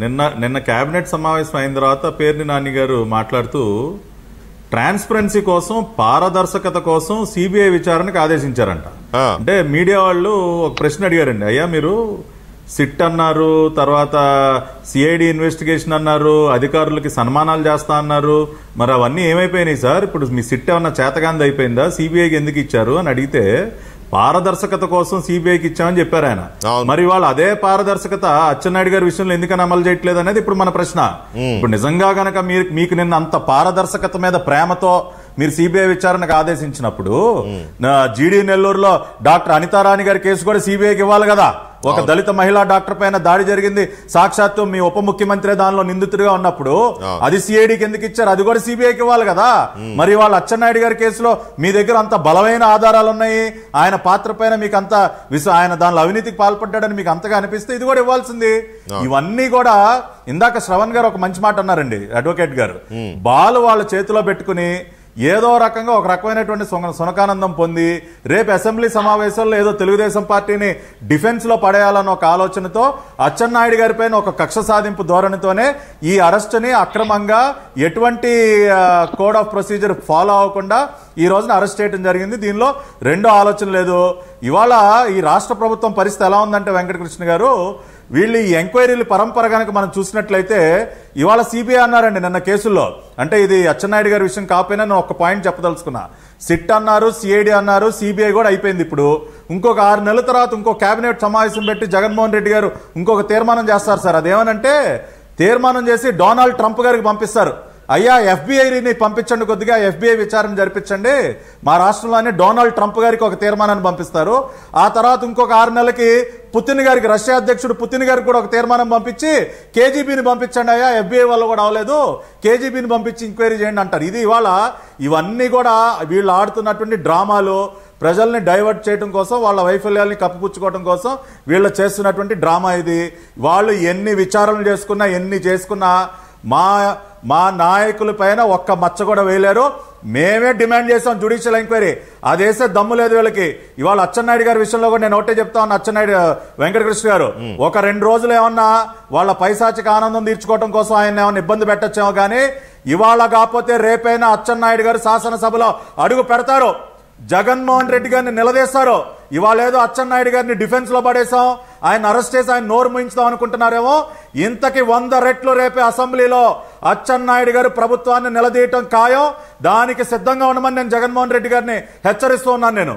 నిన్న కేబినెట్ సమావేశం అయిన తర్వాత పేర్ని నాని గారు మాట్లాడుతూ ట్రాన్స్పరెన్సీ కోసం, పారదర్శకత కోసం సిబిఐ విచారణకు ఆదేశించారంట. అంటే మీడియా వాళ్ళు ఒక ప్రశ్న అడిగారండి, అయ్యా మీరు సిట్ అన్నారు, తర్వాత సిఐడి ఇన్వెస్టిగేషన్ అన్నారు, అధికారులకి సన్మానాలు చేస్తా అన్నారు, మరి అవన్నీ ఏమైపోయినాయి సార్? ఇప్పుడు మీ సిట్ ఏమన్నా చేతగాంది అయిపోయిందా? సిబిఐకి ఎందుకు ఇచ్చారు అని అడిగితే పారదర్శకత కోసం సిబిఐకి ఇచ్చామని చెప్పారు ఆయన. మరి వాళ్ళు అదే పారదర్శకత అచ్చెన్నాయుడు గారి విషయంలో ఎందుకని అమలు చేయట్లేదు అనేది ఇప్పుడు మన ప్రశ్న. ఇప్పుడు నిజంగా గనక మీకు నిన్న అంత పారదర్శకత మీద ప్రేమతో మీరు సిబిఐ విచారణకు ఆదేశించినప్పుడు జీడీ నెల్లూరులో డాక్టర్ అనితారాణి గారి కేసు కూడా సిబిఐకి ఇవ్వాలి కదా. ఒక దళిత మహిళా డాక్టర్ పైన దాడి జరిగింది, సాక్షాత్తు మీ ఉప ముఖ్యమంత్రి దానిలో నిందితుడిగా ఉన్నప్పుడు అది సిఐడికి ఎందుకు ఇచ్చారు? అది కూడా సిబిఐకి ఇవ్వాలి కదా. మరి వాళ్ళు అచ్చెన్నాయుడు గారి కేసులో మీ దగ్గర అంత బలమైన ఆధారాలు ఉన్నాయి, ఆయన పాత్ర పైన మీకు అంత ఆయన దానిలో అవినీతికి పాల్పడ్డాడని మీకు అంతగా అనిపిస్తే ఇది కూడా ఇవ్వాల్సింది. ఇవన్నీ కూడా ఇందాక శ్రవణ్ గారు ఒక మంచి మాట అన్నారండి, అడ్వకేట్ గారు. బాల్ వాళ్ళ చేతిలో పెట్టుకుని ఏదో రకంగా ఒక రకమైనటువంటి సునకానందం పొంది రేపు అసెంబ్లీ సమావేశాల్లో ఏదో తెలుగుదేశం పార్టీని డిఫెన్స్ లో పడేయాలన్న ఒక ఆలోచనతో అచ్చెన్నాయుడు గారి పైన ఒక కక్ష సాధింపు ధోరణితోనే ఈ అరెస్ట్ని అక్రమంగా ఎటువంటి కోడ్ ఆఫ్ ప్రొసీజర్ ఫాలో అవ్వకుండా ఈ రోజున అరెస్ట్ చేయడం జరిగింది. దీనిలో రెండో ఆలోచన లేదు. ఇవాళ ఈ రాష్ట్ర ప్రభుత్వం పరిస్థితి ఎలా ఉందంటే వెంకటకృష్ణ గారు, వీళ్ళు ఈ ఎంక్వైరీలు పరంపర కనుక మనం చూసినట్లయితే ఇవాళ సిబిఐ అన్నారండి నిన్న కేసుల్లో. అంటే ఇది అచ్చెన్నాయుడు గారి విషయం కాకపోయినా నేను ఒక పాయింట్ చెప్పదలుచుకున్నా. సిట్ అన్నారు, సిఐడి అన్నారు, సిబిఐ కూడా అయిపోయింది. ఇప్పుడు ఇంకొక 6 నెలల తర్వాత ఇంకో కేబినెట్ సమావేశం పెట్టి జగన్మోహన్ రెడ్డి గారు ఇంకొక తీర్మానం చేస్తారు సార్. అదేమనంటే తీర్మానం చేసి డొనాల్డ్ ట్రంప్ గారికి పంపిస్తారు. అయ్యా ఎఫ్బిఐని పంపించండి, కొద్దిగా ఎఫ్బిఐ విచారణ జరిపించండి మా రాష్ట్రంలోనే డొనాల్డ్ ట్రంప్ గారికి ఒక తీర్మానాన్ని పంపిస్తారు. ఆ తర్వాత ఇంకొక 6 నెలలకి పుతిన్ గారికి, రష్యా అధ్యక్షుడు పుతిన్ గారికి కూడా ఒక తీర్మానం పంపించి కేజీబీని పంపించండి, అయ్యా ఎఫ్బిఐ వల్ల కూడా అవ్వలేదు, కేజీబీని పంపించి ఎంక్వైరీ చేయండి అంటారు. ఇది ఇవాళ ఇవన్నీ కూడా వీళ్ళు ఆడుతున్నటువంటి డ్రామాలు, ప్రజల్ని డైవర్ట్ చేయడం కోసం, వాళ్ళ వైఫల్యాల్ని కప్పిపుచ్చుకోవడం కోసం వీళ్ళు చేస్తున్నటువంటి డ్రామా ఇది. వాళ్ళు ఎన్ని విచారణలు చేసుకున్నా, ఎన్ని చేసుకున్నా మా నాయకుల పైన ఒక్క మచ్చ కూడా వేయలేరు. మేమే డిమాండ్ చేస్తాం జ్యుడిషియల్ ఎంక్వైరీ. అది వేసే దమ్ము లేదు వీళ్ళకి. ఇవాళ అచ్చెన్నాయుడు గారి విషయంలో కూడా నేను ఒకటే చెప్తా ఉన్నా, అచ్చెన్నాయుడు వెంకటకృష్ణ గారు ఒక 2 రోజులు ఏమన్నా వాళ్ళ పైశాచిక ఆనందం తీర్చుకోవడం కోసం ఆయన ఏమన్నా ఇబ్బంది పెట్టచ్చేమో కానీ ఇవాళ కాకపోతే రేపైనా అచ్చెన్నాయుడు గారు శాసనసభలో అడుగు పెడతారు, జగన్మోహన్ రెడ్డి గారిని నిలదీస్తారు. ఇవాళ ఏదో అచ్చెన్నాయుడు గారిని డిఫెన్స్ లో పడేసాం, ఆయన అరెస్ట్ చేసి ఆయన నోరు ముయించుదాం అనుకుంటున్నారేమో. ఇంతకి 100 రెట్లు రేపే అసెంబ్లీలో అచ్చెన్నాయుడు గారు ప్రభుత్వాన్ని నిలదీయటం ఖాయం. దానికి సిద్ధంగా ఉండమని నేను జగన్మోహన్ రెడ్డి గారిని హెచ్చరిస్తూ ఉన్నాను నేను.